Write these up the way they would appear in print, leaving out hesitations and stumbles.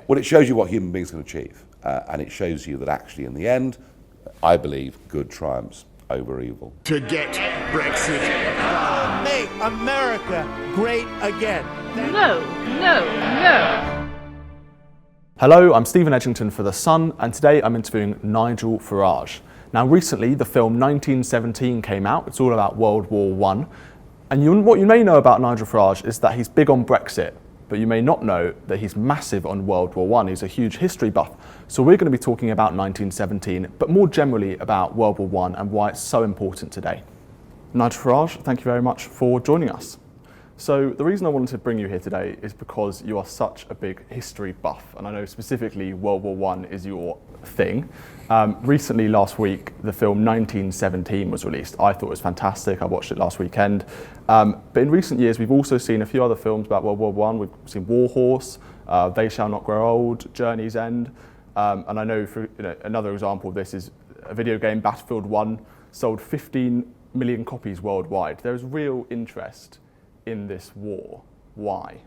Well, it shows you what human beings can achieve, and it shows you that actually, in the end, I believe good triumphs over evil. To get Brexit. Make America great again. No, no, no. Hello, I'm Stephen Edginton for The Sun, and today I'm interviewing Nigel Farage. Now, recently, the film 1917 came out. It's all about World War I. And what you may know about Nigel Farage is that he's big on Brexit, but you may not know that he's massive on World War I. He's a huge history buff. So we're going to be talking about 1917, but more generally about World War I and why it's so important today. Nigel Farage, thank you very much for joining us. So the reason I wanted to bring you here today is because you are such a big history buff, and I know specifically World War I is your thing. Recently, last week, the film 1917 was released. I thought it was fantastic. I watched it last weekend. But in recent years, we've also seen a few other films about World War I. We've seen War Horse, They Shall Not Grow Old, Journey's End. And I know, another example of this is a video game, Battlefield 1, sold 15 million copies worldwide. There's real interest in this war. Why?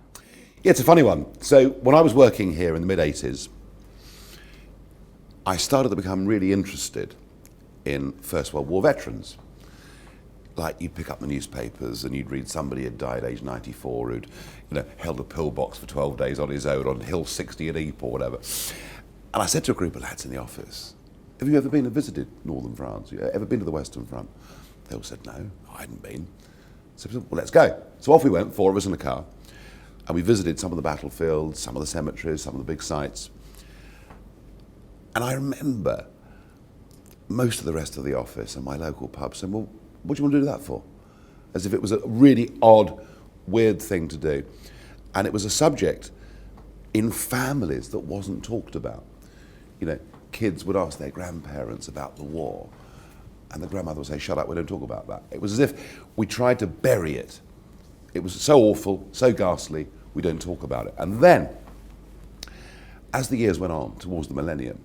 Yeah, it's a funny one. So when I was working here in the mid-80s, I started to become really interested in First World War veterans. Like, you'd pick up the newspapers and you'd read somebody had died age 94 who'd held a pillbox for 12 days on his own on Hill 60 at Ypres or whatever. And I said to a group of lads in the office, have you ever been and visited Northern France? Have you ever been to the Western Front? They all said no, I hadn't been. So I said, well, let's go. So off we went, 4 of us in a car, and we visited some of the battlefields, some of the cemeteries, some of the big sites. And I remember most of the rest of the office and my local pub saying, well, what do you want to do that for? As if it was a really odd, weird thing to do. And it was a subject in families that wasn't talked about. Kids would ask their grandparents about the war, and the grandmother would say, shut up, we don't talk about that. It was as if we tried to bury it. It was so awful, so ghastly, we don't talk about it. And then, as the years went on towards the millennium,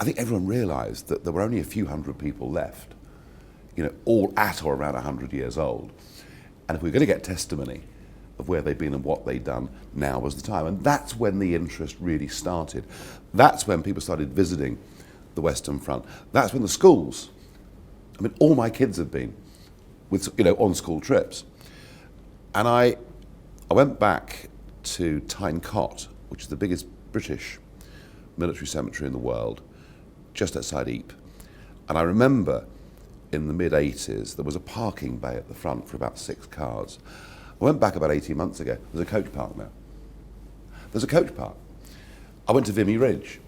I think everyone realised that there were only a few hundred people left, all at or around 100 years old. And if we were going to get testimony of where they'd been and what they'd done, now was the time. And that's when the interest really started. That's when people started visiting the Western Front. That's when the schools, all my kids have been with, on school trips. And I went back to Tyne Cot, which is the biggest British military cemetery in the world, just outside Ypres. And I remember in the mid-80s, there was a parking bay at the front for about 6 cars. I went back about 18 months ago, there's a coach park now. There's a coach park. I went to Vimy Ridge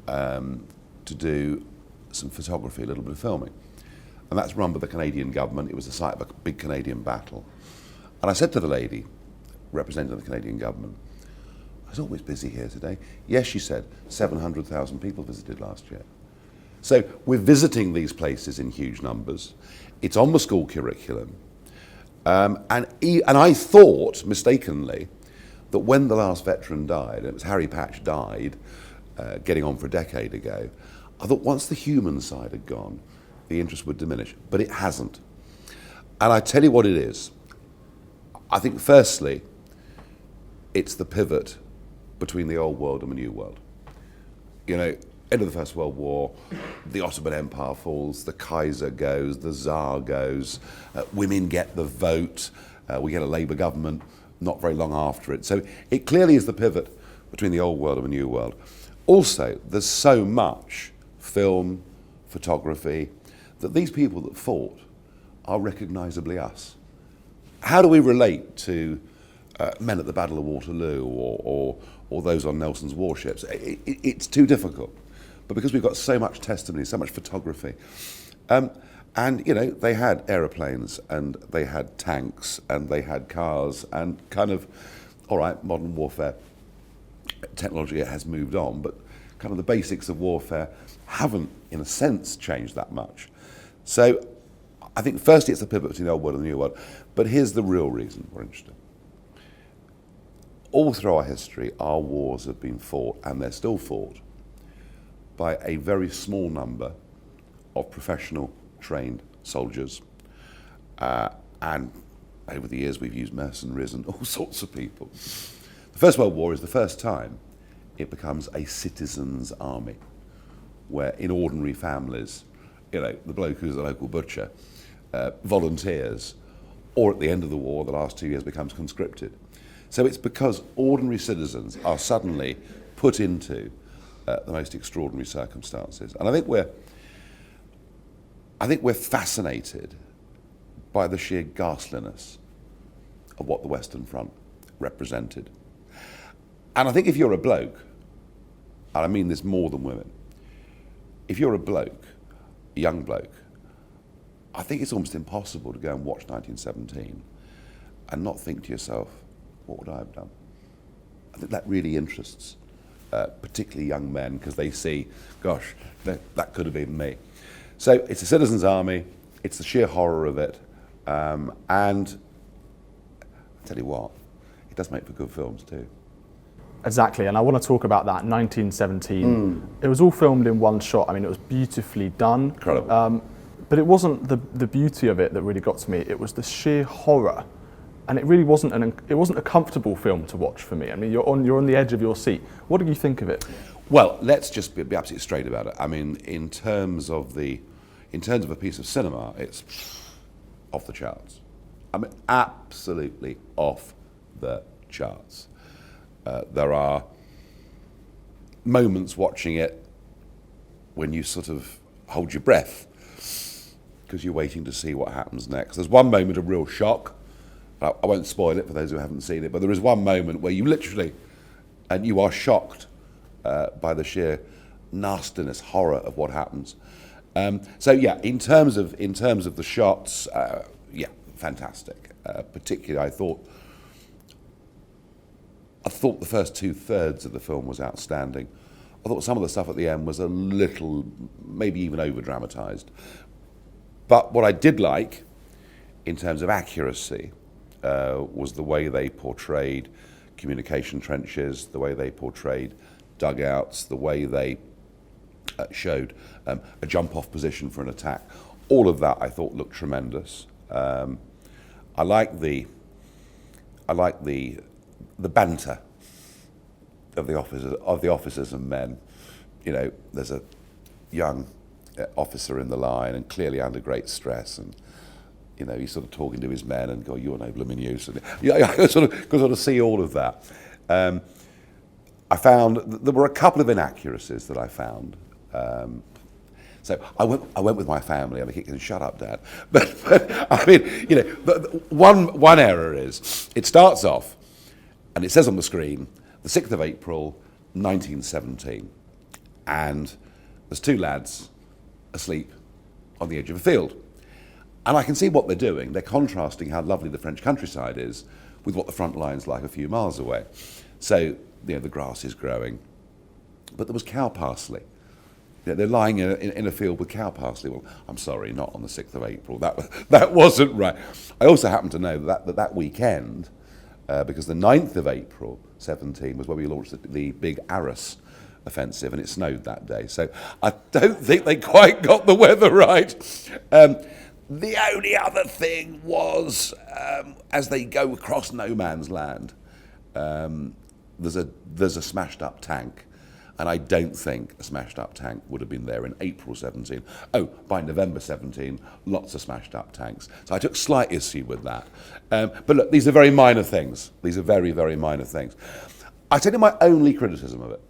to do some photography, a little bit of filming. And that's run by the Canadian government. It was the site of a big Canadian battle. And I said to the lady, representing the Canadian government, I was always busy here today. Yes, she said, 700,000 people visited last year. So we're visiting these places in huge numbers. It's on the school curriculum. And I thought, mistakenly, that when the last veteran died, and it was Harry Patch died, getting on for a decade ago, I thought once the human side had gone, the interest would diminish, but it hasn't. And I tell you what it is. I think firstly, it's the pivot between the old world and the new world. End of the First World War, the Ottoman Empire falls, the Kaiser goes, the Tsar goes, women get the vote, we get a Labour government not very long after it. So it clearly is the pivot between the old world and the new world. Also, there's so much film, photography, that these people that fought are recognisably us. How do we relate to men at the Battle of Waterloo or those on Nelson's warships? It's too difficult. But because we've got so much testimony, so much photography, and they had aeroplanes and they had tanks and they had cars and all right, modern warfare technology has moved on, but kind of the basics of warfare haven't, in a sense, changed that much. So I think firstly it's the pivot between the old world and the new world, but here's the real reason we're interested. All through our history, our wars have been fought, and they're still fought, by a very small number of professional trained soldiers. And over the years we've used mercenaries and all sorts of people. The The First World War is the first time it becomes a citizens' army, where in ordinary families, the bloke who's a local butcher volunteers, or at the end of the war, the last 2 years, becomes conscripted. So it's because ordinary citizens are suddenly put into the most extraordinary circumstances. And I think we're fascinated by the sheer ghastliness of what the Western Front represented. And I think if you're a bloke, and I mean this more than women, if you're a bloke, a young bloke, I think it's almost impossible to go and watch 1917 and not think to yourself, what would I have done? I think that really interests particularly young men, because they see, gosh, that could have been me. So it's a citizens' army, it's the sheer horror of it, and I tell you what, it does make for good films too. Exactly, and I want to talk about that, 1917. It was all filmed in one shot. I mean, it was beautifully done. Incredible. But it wasn't the beauty of it that really got to me. It was the sheer horror, and it really wasn't a comfortable film to watch for me. I mean, you're on the edge of your seat. What did you think of it? Well, let's just be absolutely straight about it. I mean, in terms of a piece of cinema, it's off the charts. I mean, absolutely off the charts. There are moments watching it when you sort of hold your breath because you're waiting to see what happens next. There's one moment of real shock. I won't spoil it for those who haven't seen it, but there is one moment where you literally, and you are shocked by the sheer nastiness, horror of what happens. So yeah, in terms of the shots, yeah, fantastic. Particularly, I thought the first 2/3 of the film was outstanding. I thought some of the stuff at the end was a little, maybe even over-dramatised. But what I did like, in terms of accuracy, was the way they portrayed communication trenches, the way they portrayed dugouts, the way they showed a jump-off position for an attack. All of that I thought looked tremendous. I like the banter of the officers and men. There's a young officer in the line and clearly under great stress, and he's sort of talking to his men and going, "You're no blooming use." And I could sort of see all of that. I found there were a couple of inaccuracies that I found. So I went with my family, and I keep going, "Shut up, Dad." But I mean, one error is it starts off, and it says on the screen, the 6th of April, 1917, and there's two lads asleep on the edge of a field. And I can see what they're doing. They're contrasting how lovely the French countryside is with what the front line's like a few miles away. So, the grass is growing. But there was cow parsley. They're lying in a field with cow parsley. Well, I'm sorry, not on the 6th of April. That wasn't right. I also happen to know that weekend, because the 9th of April, 17, was when we launched the big Arras offensive, and it snowed that day. So I don't think they quite got the weather right. The only other thing was, as they go across no man's land, there's a smashed up tank, and I don't think a smashed up tank would have been there in April 17. Oh, by November 17, lots of smashed up tanks. So I took slight issue with that. But look, these are very minor things. These are very, very minor things. I tell you my only criticism of it.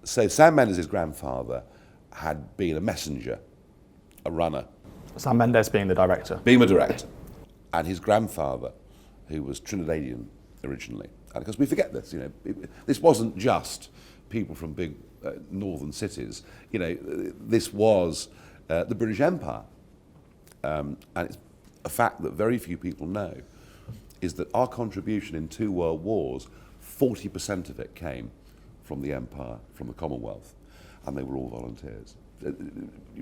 So Sam Mendes' grandfather had been a messenger, a runner. Sam Mendes being the director. Being a director. And his grandfather, who was Trinidadian originally. And because we forget this, this wasn't just people from big northern cities. This was the British Empire. And it's a fact that very few people know, is that our contribution in 2 world wars, 40% of it came from the Empire, from the Commonwealth, and they were all volunteers.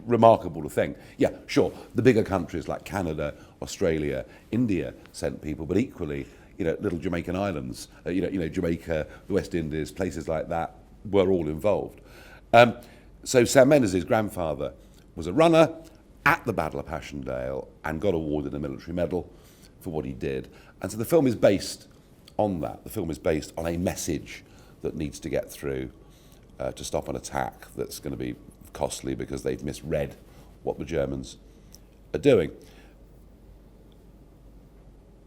Remarkable to think. Yeah, sure, the bigger countries like Canada, Australia, India sent people, but equally, little Jamaican islands, Jamaica, the West Indies, places like that were all involved. So Sam Mendes' grandfather was a runner at the Battle of Passchendaele and got awarded a military medal for what he did. And so the film is based on that. The film is based on a message that needs to get through to stop an attack that's going to be costly because they've misread what the Germans are doing.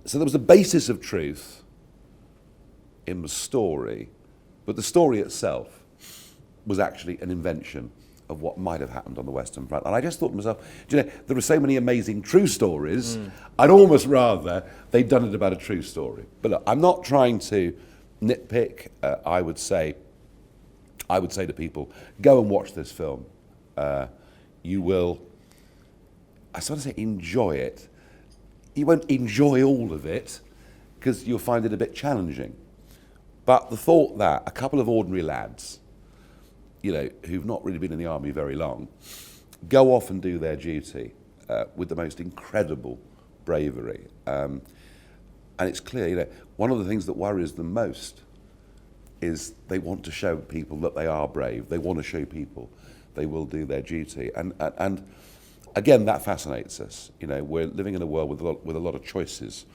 So there was a basis of truth in the story, but the story itself was actually an invention of what might have happened on the Western Front. And I just thought to myself, do you know, there are so many amazing true stories, I'd almost rather they'd done it about a true story. But look, I'm not trying to nitpick. I would say to people, go and watch this film. You will, I sort of say enjoy it. You won't enjoy all of it because you'll find it a bit challenging. But the thought that a couple of ordinary lads, you know, who've not really been in the army very long, go off and do their duty with the most incredible bravery. And it's clear, you know, one of the things that worries them most is they want to show people that they are brave. They want to show people they will do their duty. And again, that fascinates us. You know, we're living in a world with a lot of choices.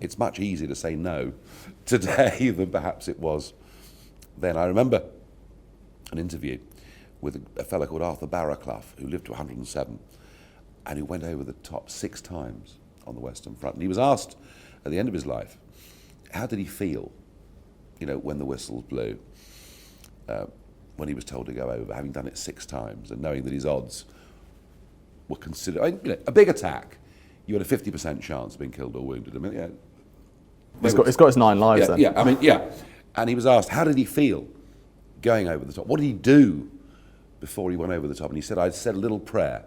It's much easier to say no today than perhaps it was then. I remember an interview with a fellow called Arthur Barraclough, who lived to 107, and who went over the top 6 times on the Western Front. And he was asked at the end of his life, how did he feel, you know, when the whistles blew, when he was told to go over, having done it 6 times and knowing that his odds were considered, I mean, you know, a big attack, you had a 50% chance of being killed or wounded. I mean, yeah. It's got his 9 lives then. Yeah, I mean, yeah. And he was asked, how did he feel going over the top? What did he do before he went over the top? And he said, I said a little prayer.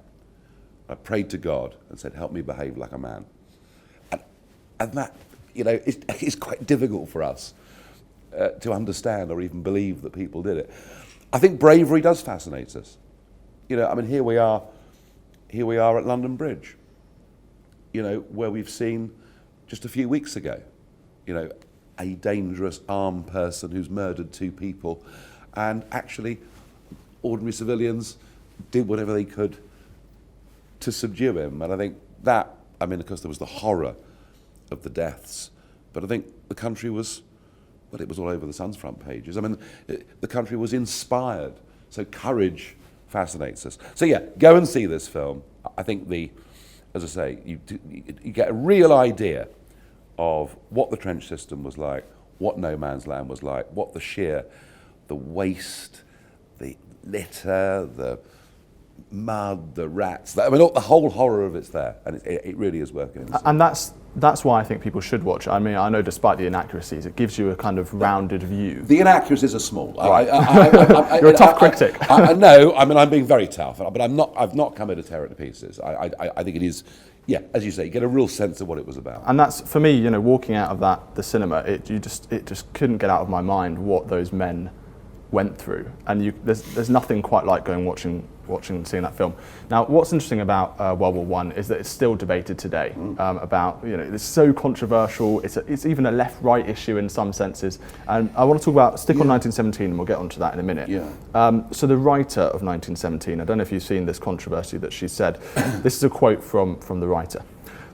I prayed to God and said, help me behave like a man. And that, you know, is quite difficult for us to understand or even believe that people did it. I think bravery does fascinate us. You know, I mean, here we are at London Bridge, you know, where we've seen just a few weeks ago, you know, a dangerous armed person who's murdered 2 people, and actually ordinary civilians did whatever they could to subdue him. And I think that, I mean, of course, there was the horror of the deaths, but I think the country was, well, it was all over the Sun's front pages. I mean, the country was inspired. So courage fascinates us. So yeah, go and see this film. I think as I say, you get a real idea of what the trench system was like, what no man's land was like, what the waste, the litter, the mud, the rats. I mean, the whole horror of it's there, and it really is working. And that's why I think people should watch it. I mean, I know despite the inaccuracies, it gives you a kind of rounded view. The inaccuracies are small. Right. You're a tough critic. No, I mean, I'm being very tough, but I've not come here to tear it to pieces. I think it is, yeah, as you say, you get a real sense of what it was about. And that's, for me, you know, walking out of the cinema, it just couldn't get out of my mind what those men went through. And there's nothing quite like going and seeing that film. Now, what's interesting about World War I is that it's still debated today about, you know, it's so controversial. It's even a left-right issue in some senses. And I want to talk about, stick on 1917, and we'll get onto that in a minute. Yeah. So the writer of 1917, I don't know if you've seen this controversy that she said. This is a quote from the writer.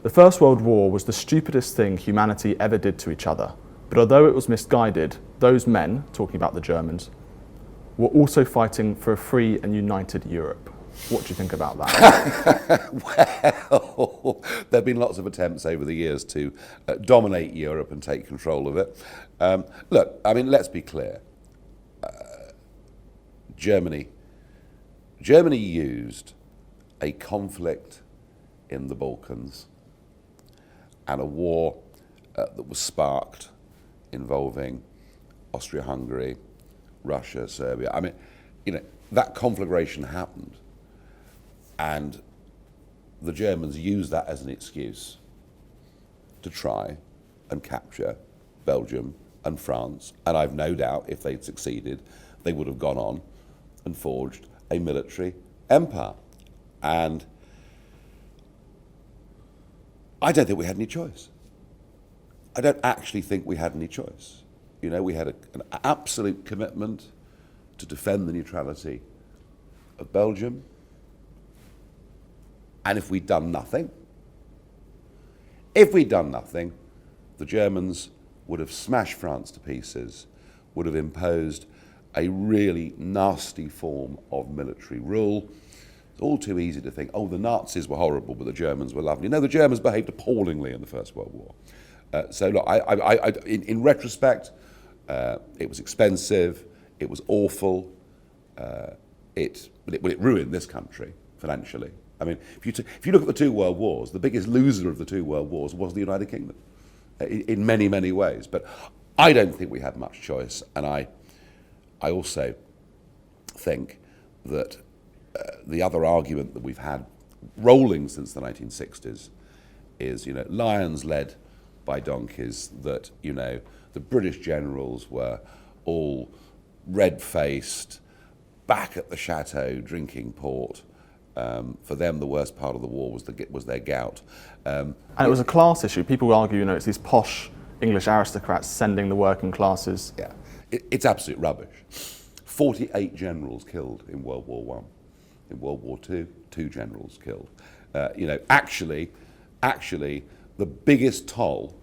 "The First World War was the stupidest thing humanity ever did to each other. But although it was misguided, those men," talking about the Germans, "were also fighting for a free and united Europe." What do you think about that? Well, there have been lots of attempts over the years to dominate Europe and take control of it. Look, I mean, let's be clear. Germany used a conflict in the Balkans and a war that was sparked involving Austria-Hungary, Russia, Serbia. I mean, you know, that conflagration happened, and the Germans used that as an excuse to try and capture Belgium and France. And I've no doubt if they'd succeeded, they would have gone on and forged a military empire. And I don't think we had any choice. I don't actually think we had any choice. You know, we had an absolute commitment to defend the neutrality of Belgium. And if we'd done nothing, the Germans would have smashed France to pieces, would have imposed a really nasty form of military rule. It's all too easy to think, oh, the Nazis were horrible, but the Germans were lovely. No, the Germans behaved appallingly in the First World War. So look, in retrospect, it was expensive, it was awful, it ruined this country financially. I mean, if you look at the two world wars, the biggest loser of the two world wars was the United Kingdom, in many, many ways. But I don't think we had much choice, and I also think that the other argument that we've had rolling since the 1960s is, lions led by donkeys, that, the British generals were all red-faced, back at the chateau drinking port. For them, the worst part of the war was their gout. And it was a class issue. People argue, it's these posh English aristocrats sending the working classes. Yeah, it's absolute rubbish. 48 generals killed in World War One. In World War Two, 2 generals killed. Actually, the biggest toll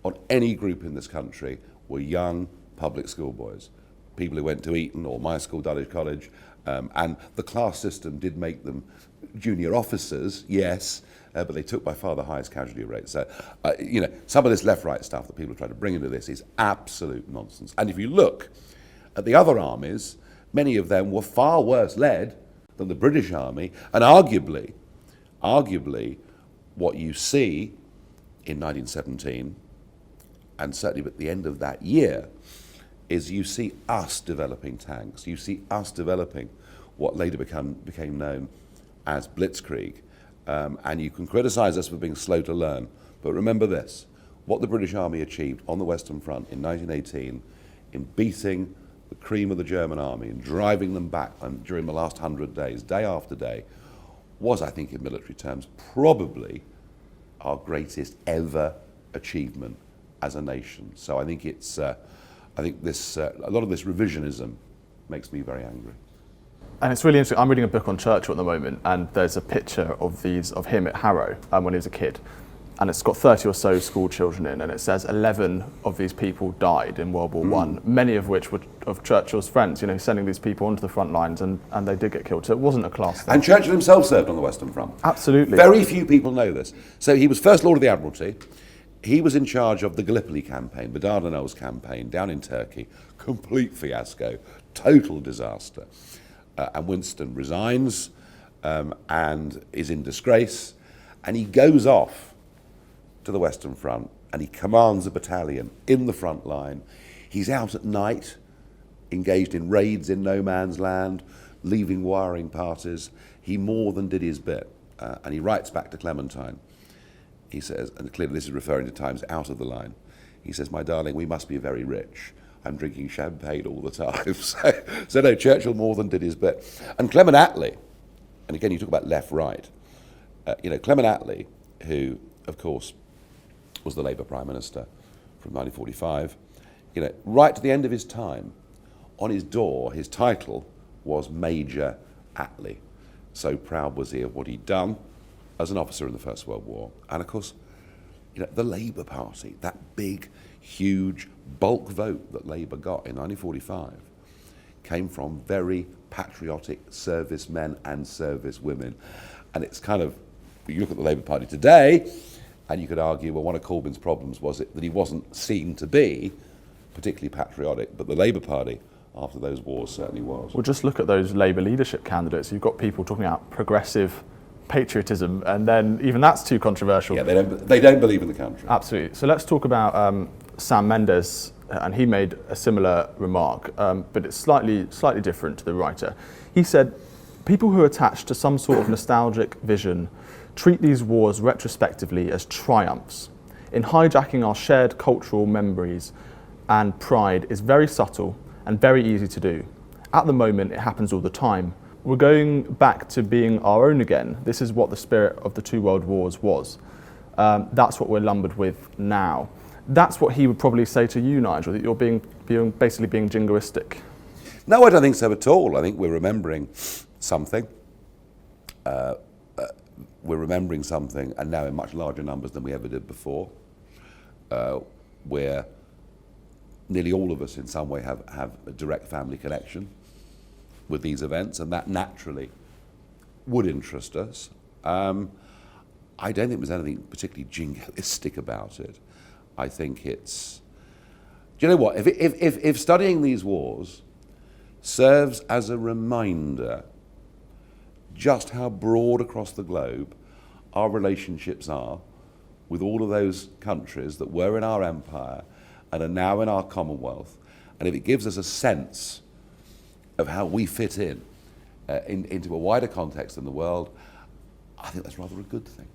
on any group in this country were young public school boys, people who went to Eton or my school, Dulwich College, and the class system did make them junior officers, yes, but they took by far the highest casualty rate. So, some of this left-right stuff that people are trying to bring into this is absolute nonsense. And if you look at the other armies, many of them were far worse led than the British Army, and arguably, what you see in 1917, and certainly at the end of that year, is you see us developing tanks. You see us developing what later became known as blitzkrieg. And you can criticise us for being slow to learn, but remember this: what the British Army achieved on the Western Front in 1918 in beating the cream of the German army and driving them back during the last 100 days, day after day, was, I think, in military terms, probably our greatest ever achievement as a nation. So I think a lot of this revisionism makes me very angry. And it's really interesting. I'm reading a book on Churchill at the moment, and there's a picture of him at Harrow when he was a kid. And it's got 30 or so school children in, and it says 11 of these people died in World War One, many of which were of Churchill's friends, sending these people onto the front lines, and they did get killed. So it wasn't a class thing. And Churchill himself served on the Western Front. Absolutely. Very few people know this. So he was First Lord of the Admiralty. He was in charge of the Gallipoli campaign, the Dardanelles campaign down in Turkey. Complete fiasco, total disaster. And Winston resigns and is in disgrace, and he goes off to the Western Front, and he commands a battalion in the front line. He's out at night, engaged in raids in no man's land, leaving wiring parties. He more than did his bit, and he writes back to Clementine. He says, and clearly this is referring to times out of the line, he says, "My darling, we must be very rich. I'm drinking champagne all the time." So no, Churchill more than did his bit. And Clement Attlee, and again you talk about left-right, Clement Attlee, who of course was the Labour Prime Minister from 1945, right to the end of his time, on his door, his title was Major Attlee. So proud was he of what he'd done as an officer in the First World War. And of course, the Labour Party, that big, huge bulk vote that Labour got in 1945, came from very patriotic servicemen and servicewomen. And it's kind of, you look at the Labour Party today, and you could argue, well, one of Corbyn's problems was that he wasn't seen to be particularly patriotic, but the Labour Party, after those wars, certainly was. Well, just look at those Labour leadership candidates. You've got people talking about progressive patriotism, and then even that's too controversial. Yeah, they don't believe in the country. Absolutely. So let's talk about Sam Mendes, and he made a similar remark, but it's slightly different to the writer. He said, "People who are attached to some sort of nostalgic vision treat these wars retrospectively as triumphs. In hijacking our shared cultural memories and pride is very subtle and very easy to do. At the moment, it happens all the time. We're going back to being our own again. This is what the spirit of the two world wars was. That's what we're lumbered with now." That's what he would probably say to you, Nigel, that you're basically being jingoistic. No, I don't think so at all. I think we're remembering something. We're remembering something, and now in much larger numbers than we ever did before. We're nearly all of us in some way have a direct family connection with these events, and that naturally would interest us. I don't think there's anything particularly jingoistic about it. I think it's, do you know what, if studying these wars serves as a reminder just how broad across the globe our relationships are with all of those countries that were in our empire and are now in our Commonwealth, and if it gives us a sense of how we fit into a wider context in the world, I think that's rather a good thing.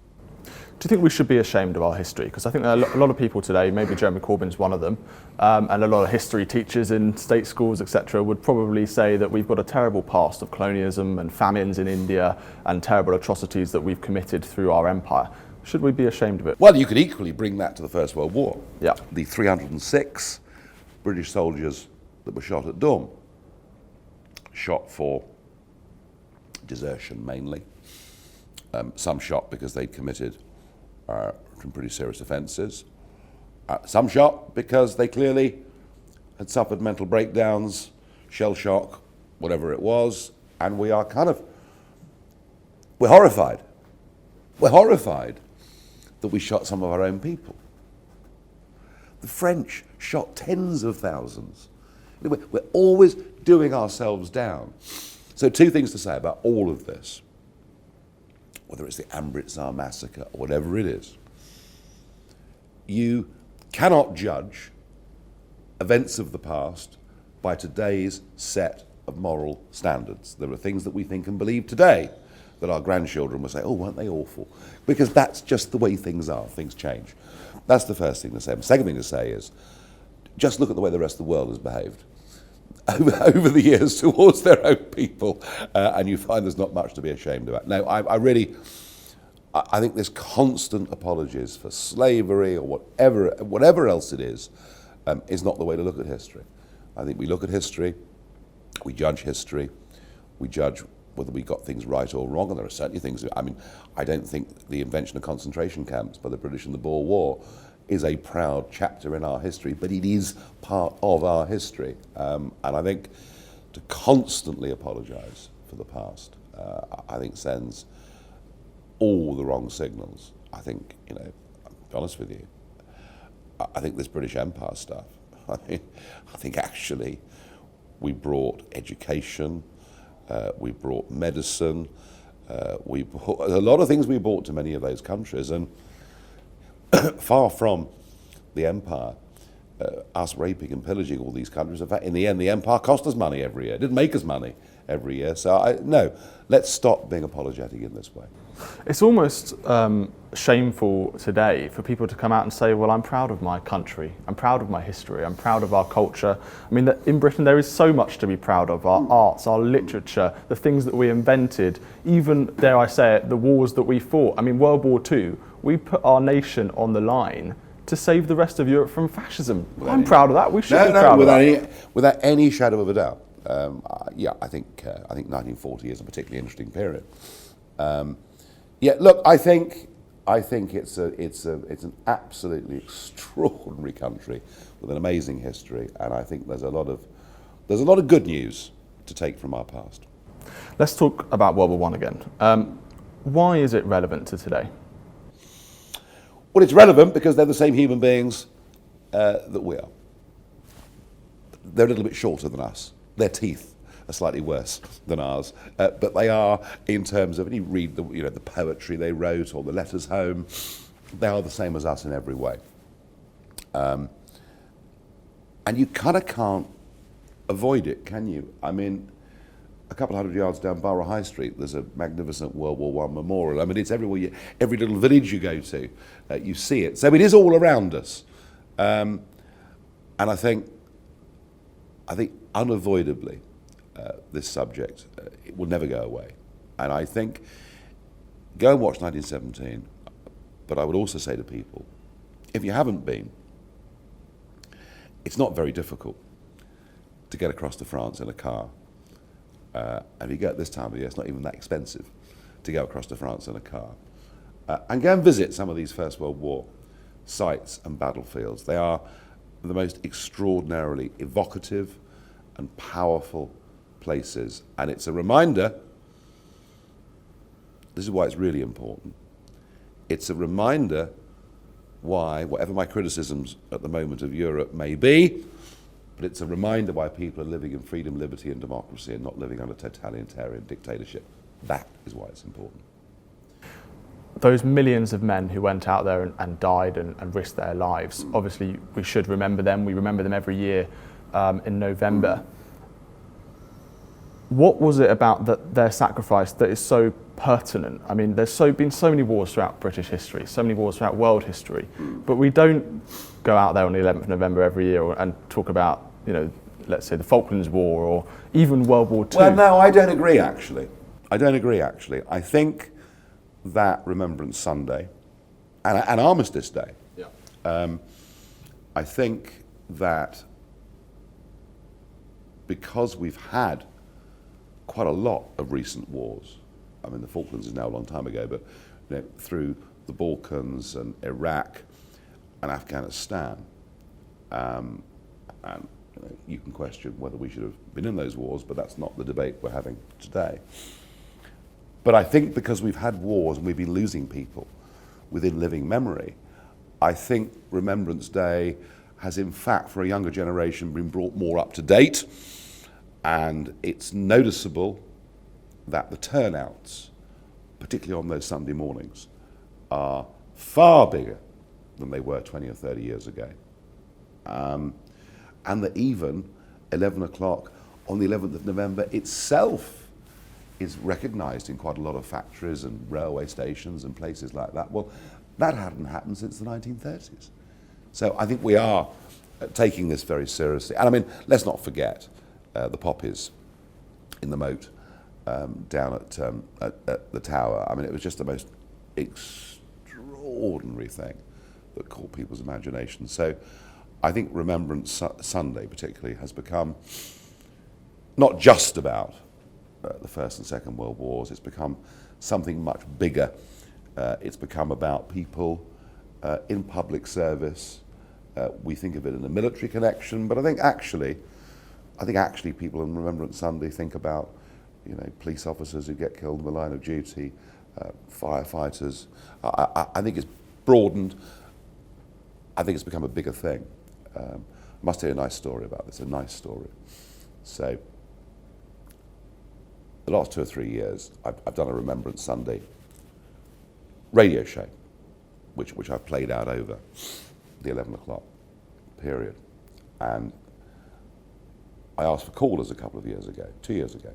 Do you think we should be ashamed of our history? Because I think there are a lot of people today, maybe Jeremy Corbyn's one of them, and a lot of history teachers in state schools, etc., would probably say that we've got a terrible past of colonialism and famines in India and terrible atrocities that we've committed through our empire. Should we be ashamed of it? Well, you could equally bring that to the First World War. Yeah. The 306 British soldiers that were shot at Somme, shot for desertion mainly. Some shot because they'd committed some pretty serious offences. Some shot because they clearly had suffered mental breakdowns, shell shock, whatever it was, and we're horrified. We're horrified that we shot some of our own people. The French shot tens of thousands. We're always doing ourselves down. So two things to say about all of this, whether it's the Amritsar massacre or whatever it is. You cannot judge events of the past by today's set of moral standards. There are things that we think and believe today that our grandchildren will say, oh, weren't they awful? Because that's just the way things are. Things change. That's the first thing to say. The second thing to say is, just look at the way the rest of the world has behaved over the years towards their own people, and you find there's not much to be ashamed about. No, I think this constant apologies for slavery or whatever else it is not the way to look at history. I think we look at history, we judge history, we judge whether we got things right or wrong, and there are certainly things, I don't think the invention of concentration camps by the British in the Boer War is a proud chapter in our history, but it is part of our history. And I think to constantly apologise for the past, I think sends all the wrong signals. I think, I'll be honest with you, I think this British Empire stuff, I think actually we brought education, we brought medicine, we brought a lot of things we brought to many of those countries, and far from the empire, us raping and pillaging all these countries. In fact, in the end, the empire cost us money every year. It didn't make us money every year. So, no, let's stop being apologetic in this way. It's almost shameful today for people to come out and say, well, I'm proud of my country, I'm proud of my history, I'm proud of our culture. I mean, in Britain there is so much to be proud of, our arts, our literature, the things that we invented, even, dare I say it, the wars that we fought. I mean, World War II, we put our nation on the line to save the rest of Europe from fascism. I'm proud of that. We should be proud of that. Without any shadow of a doubt. I think 1940 is a particularly interesting period. Look, I think it's an absolutely extraordinary country with an amazing history, and I think there's a lot of good news to take from our past. Let's talk about World War I again. Why is it relevant to today? Well, it's relevant because they're the same human beings that we are. They're a little bit shorter than us. Their teeth are slightly worse than ours, but they are, in terms of, you read the poetry they wrote or the letters home, they are the same as us in every way. And you kind of can't avoid it, can you? I mean, a couple hundred yards down Borough High Street, there's a magnificent World War I memorial. I mean, it's everywhere. Every little village you go to, you see it. So it is all around us. And I think unavoidably, this subject, it will never go away. And I think, go and watch 1917, but I would also say to people, if you haven't been, it's not very difficult to get across to France in a car. And if you go at this time of year, it's not even that expensive to go across to France in a car. And go and visit some of these First World War sites and battlefields. They are the most extraordinarily evocative and powerful places. And it's a reminder, this is why it's really important, it's a reminder why, whatever my criticisms at the moment of Europe may be, but it's a reminder why people are living in freedom, liberty and democracy and not living under totalitarian dictatorship. That is why it's important. Those millions of men who went out there and died and risked their lives, obviously we should remember them. We remember them every year in November. What was it about their sacrifice that is so pertinent? I mean, there's been so many wars throughout British history, so many wars throughout world history, but we don't go out there on the 11th of November every year and talk about, let's say the Falklands War or even World War II. Well, no, I don't agree, actually. I think that Remembrance Sunday and Armistice Day, I think that because we've had quite a lot of recent wars, I mean the Falklands is now a long time ago, but through the Balkans and Iraq and Afghanistan, and you can question whether we should have been in those wars, but that's not the debate we're having today. But I think because we've had wars and we've been losing people within living memory, I think Remembrance Day has in fact for a younger generation been brought more up to date, and it's noticeable that the turnouts, particularly on those Sunday mornings, are far bigger than they were 20 or 30 years ago. And that even 11 o'clock on the 11th of November itself is recognised in quite a lot of factories and railway stations and places like that. Well, that hadn't happened since the 1930s. So I think we are taking this very seriously. And I mean, let's not forget the poppies in the moat down at the Tower. I mean, it was just the most extraordinary thing that caught people's imagination. So I think Remembrance Sunday particularly has become not just about the First and Second World Wars, it's become something much bigger. It's become about people in public service. We think of it in a military connection, but I think actually people on Remembrance Sunday think about police officers who get killed in the line of duty, firefighters. I think it's broadened. I think it's become a bigger thing. I must tell you a nice story about this, a nice story. So, the last 2 or 3 years, I've done a Remembrance Sunday radio show, which I've played out over the 11 o'clock period. And I asked for callers a couple of years ago, 2 years ago,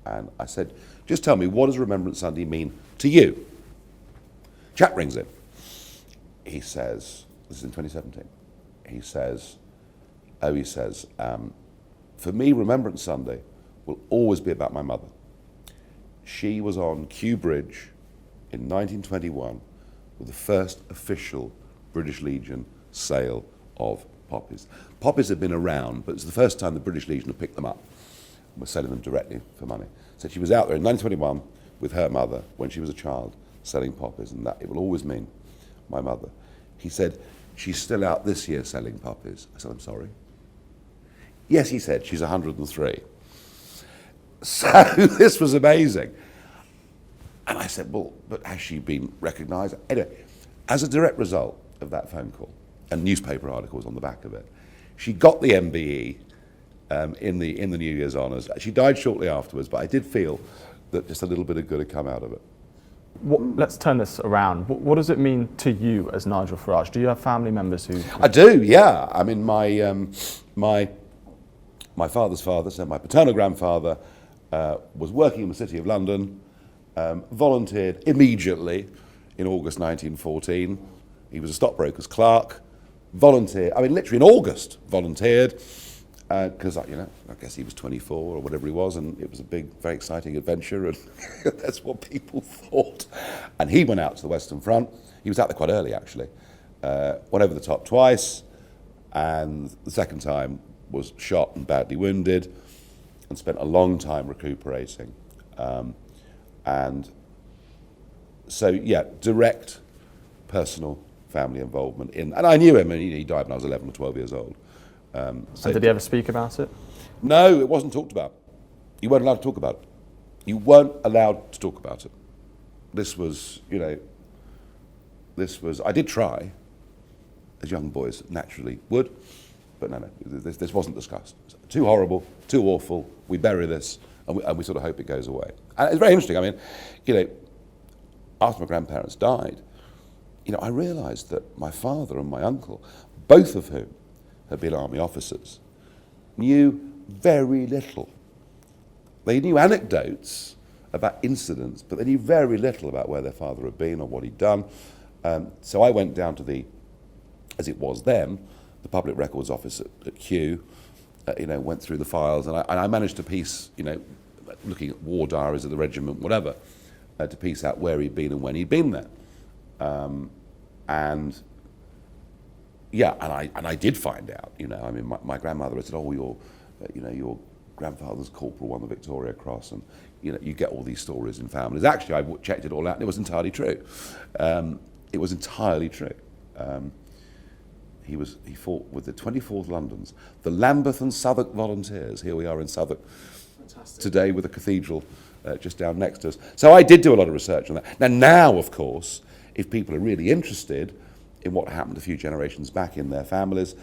and I said, just tell me, what does Remembrance Sunday mean to you? Chap rings in. He says, this is in 2017, he says, for me, Remembrance Sunday will always be about my mother. She was on Kew Bridge in 1921 with the first official British Legion sale of poppies. Poppies had been around, but it was the first time the British Legion had picked them up and was selling them directly for money. So she was out there in 1921 with her mother when she was a child selling poppies, and that it will always mean my mother. He said, she's still out this year selling poppies. I said, I'm sorry. Yes, he said, she's 103. So this was amazing. And I said, well, but has she been recognised? Anyway, as a direct result of that phone call, and newspaper articles on the back of it, she got the MBE in the New Year's honours. She died shortly afterwards, but I did feel that just a little bit of good had come out of it. Let's turn this around. What does it mean to you as Nigel Farage? Do you have family members who... I do, yeah. I mean, my father's father, so my paternal grandfather, was working in the City of London, volunteered immediately in August 1914. He was a stockbroker's clerk, volunteered, I mean literally in August, volunteered, because I guess he was 24 or whatever he was, and it was a big, very exciting adventure, and that's what people thought. And he went out to the Western Front. He was out there quite early, actually. Went over the top twice, and the second time was shot and badly wounded, and spent a long time recuperating. And so, yeah, direct personal family involvement in. And I knew him, and he died when I was 11 or 12 years old. And did he ever speak about it? No, it wasn't talked about. You weren't allowed to talk about it. You weren't allowed to talk about it. This was, I did try, as young boys naturally would, but no, this wasn't discussed. Too horrible, too awful, we bury this, and we sort of hope it goes away. And it's very interesting, I mean, after my grandparents died, I realised that my father and my uncle, both of whom had been army officers, knew very little. They knew anecdotes about incidents, but they knew very little about where their father had been or what he'd done. So I went down to the, as it was then, the Public Records Office at Kew, went through the files, and I managed to piece, looking at war diaries of the regiment, whatever, to piece out where he'd been and when he'd been there. And I did find out, I mean, my grandmother had said, oh, your grandfather's corporal won the Victoria Cross, and you get all these stories in families. Actually, I checked it all out, and it was entirely true. It was entirely true. He fought with the 24th Londons, the Lambeth and Southwark Volunteers. Here we are in Southwark today with a cathedral just down next to us. So I did do a lot of research on that. Now, of course, if people are really interested in what happened a few generations back in their families,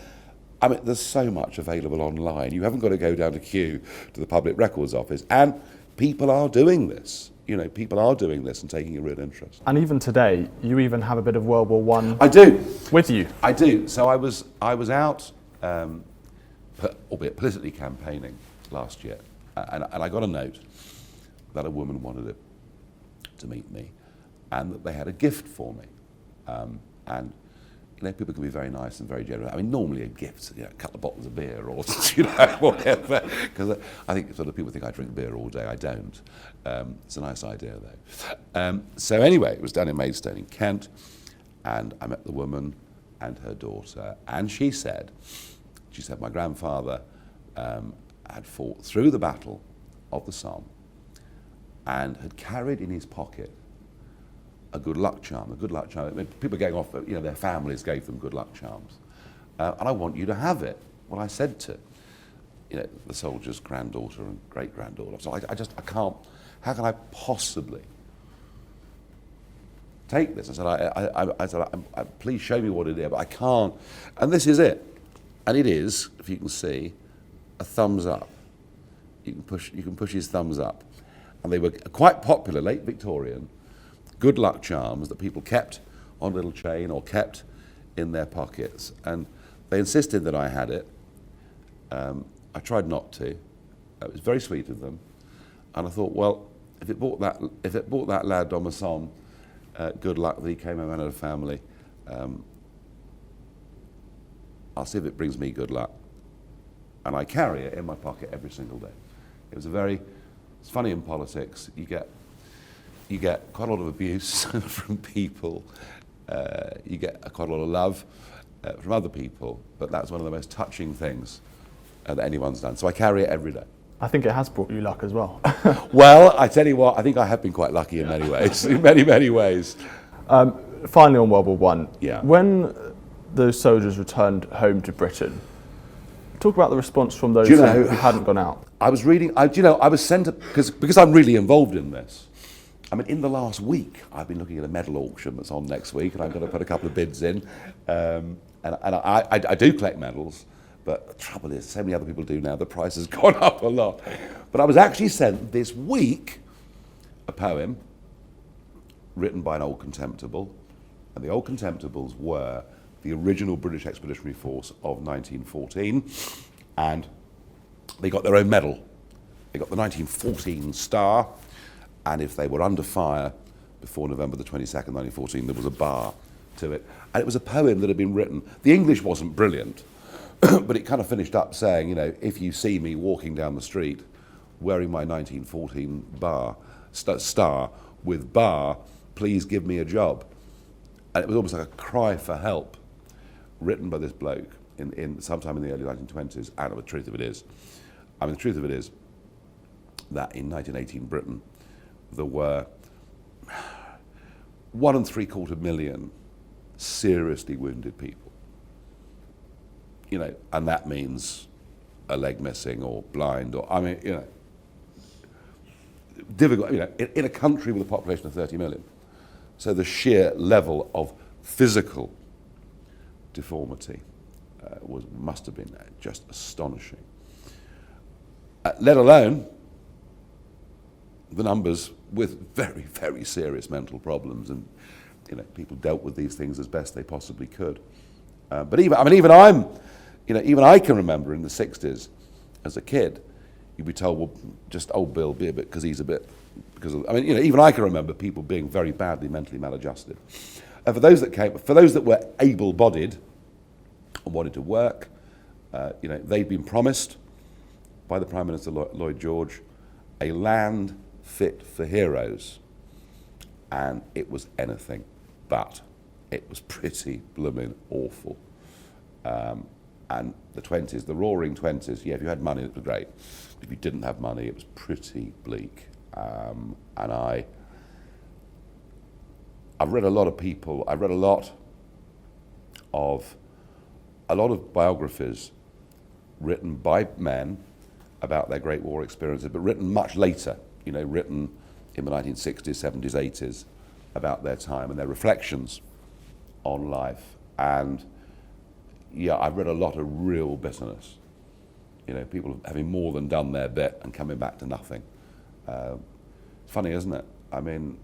I mean, there's so much available online. You haven't got to go down to Kew to the Public Records Office. And people are doing this. People are doing this and taking a real interest. And even today, you even have a bit of World War I. I do. With you. I do. So I was out, albeit politically campaigning last year, and I got a note that a woman wanted to meet me, and that they had a gift for me. And people can be very nice and very generous. I mean, normally a gift, a couple of bottles of beer or whatever. Because I think sort of people think I drink beer all day. I don't. It's a nice idea though. So anyway, it was down in Maidstone in Kent, and I met the woman and her daughter, and she said my grandfather had fought through the battle of the Somme and had carried in his pocket a good luck charm. I mean, people going off, their families gave them good luck charms. And I want you to have it. Well, I said to, the soldier's granddaughter and great-granddaughter, so I can't, how can I possibly take this? I said, please show me what it is, but I can't. And this is it. And it is, if you can see, a thumbs up. You can push his thumbs up. And they were quite popular, late Victorian, good luck charms that people kept on a little chain or kept in their pockets. And they insisted that I had it. I tried not to. It was very sweet of them. And I thought, well, if it brought that lad on the Somme good luck that he came home and had a family, I'll see if it brings me good luck. And I carry it in my pocket every single day. It's funny in politics, you get quite a lot of abuse from people, you get quite a lot of love from other people, but that's one of the most touching things that anyone's done. So I carry it every day. I think it has brought you luck as well. Well, I tell you what, I think I have been quite lucky in many ways, in many, many ways. Finally on World War I, Yeah. When those soldiers returned home to Britain, talk about the response from those Do you who know, hadn't gone out. I was reading, I was sent, because I'm really involved in this. I mean, in the last week, I've been looking at a medal auction that's on next week, and I'm going to put a couple of bids in. And I do collect medals, but the trouble is, so many other people do now, the price has gone up a lot. But I was actually sent this week a poem written by an old contemptible, and the old contemptibles were the original British Expeditionary Force of 1914, and they got their own medal. They got the 1914 Star, and if they were under fire before November the 22nd, 1914, there was a bar to it. And it was a poem that had been written. The English wasn't brilliant, but it kind of finished up saying, if you see me walking down the street wearing my 1914 star with bar, please give me a job. And it was almost like a cry for help, written by this bloke in sometime in the early 1920s. And the truth of it is that in 1918 Britain, there were 1.75 million seriously wounded people. You know, and that means a leg missing or blind, or, I mean, you know, difficult, you know, in a country with a population of 30 million. So the sheer level of physical deformity must have been just astonishing. Let alone the numbers with very, very serious mental problems, and you know, people dealt with these things as best they possibly could. But even I can remember in the 60s, as a kid, you'd be told, well, just old Bill, be a bit, because he's a bit, because of, I mean, you know, even I can remember people being very badly mentally maladjusted. And for those that were able-bodied and wanted to work, you know, they'd been promised by the Prime Minister Lloyd George a land fit for heroes, and it was anything but. It was pretty blooming awful. And the 20s, the roaring 20s, yeah, if you had money, it was great. If you didn't have money, it was pretty bleak. And I've read a lot of people, I've read a lot of biographies written by men about their Great War experiences, but written much later, you know, written in the 1960s, 70s, 80s, about their time and their reflections on life. And yeah, I've read a lot of real bitterness. You know, people having more than done their bit and coming back to nothing. Funny, isn't it? I mean,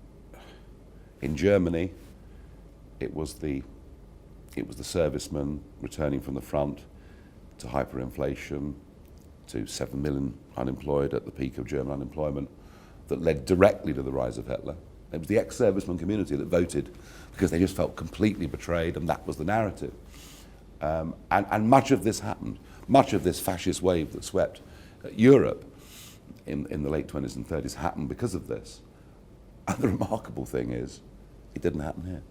in Germany, it was the servicemen returning from the front to hyperinflation, to 7 million unemployed at the peak of German unemployment, that led directly to the rise of Hitler. It was the ex-serviceman community that voted because they just felt completely betrayed, and that was the narrative. And much of this happened, much of this fascist wave that swept Europe in the late 20s and 30s happened because of this. And the remarkable thing is, it didn't happen here.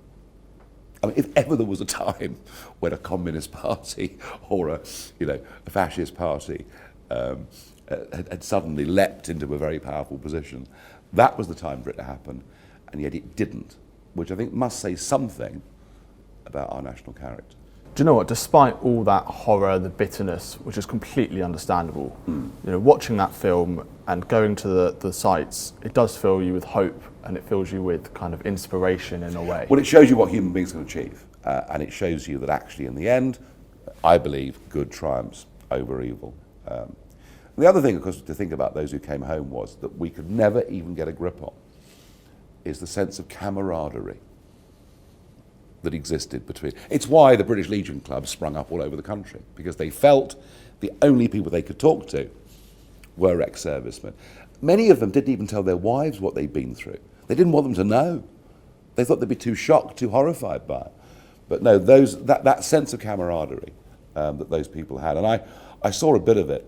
I mean, if ever there was a time when a communist party or a fascist party had suddenly leapt into a very powerful position, that was the time for it to happen, and yet it didn't, which I think must say something about our national character. Do you know what? Despite all that horror, the bitterness, which is completely understandable, you know, watching that film and going to the sites, it does fill you with hope, and it fills you with kind of inspiration in a way. Well, it shows you what human beings can achieve, and it shows you that actually, in the end, I believe good triumphs over evil. The other thing, of course, to think about those who came home was that we could never even get a grip on is the sense of camaraderie that existed between. It's why the British Legion Club sprung up all over the country, because they felt the only people they could talk to were ex-servicemen. Many of them didn't even tell their wives what they'd been through. They didn't want them to know. They thought they'd be too shocked, too horrified by it. But no, that sense of camaraderie that those people had, and I saw a bit of it,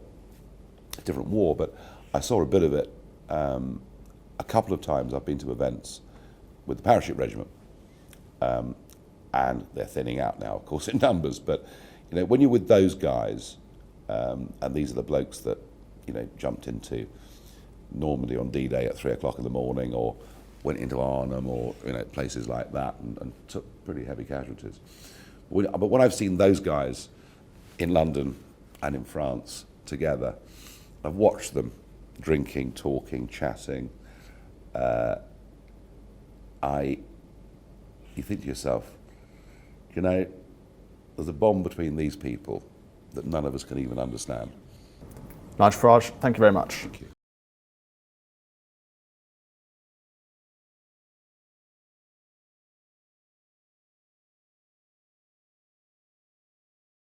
a different war, but I saw a bit of it a couple of times. I've been to events with the parachute regiment. And they're thinning out now, of course, in numbers. But you know, when you're with those guys, and these are the blokes that jumped into Normandy on D-Day at 3 o'clock in the morning, or went into Arnhem, or places like that, and took pretty heavy casualties. But when I've seen those guys in London and in France together, I've watched them drinking, talking, chatting. You think to yourself, there's a bond between these people that none of us can even understand. Nigel Farage, thank you very much. Thank you.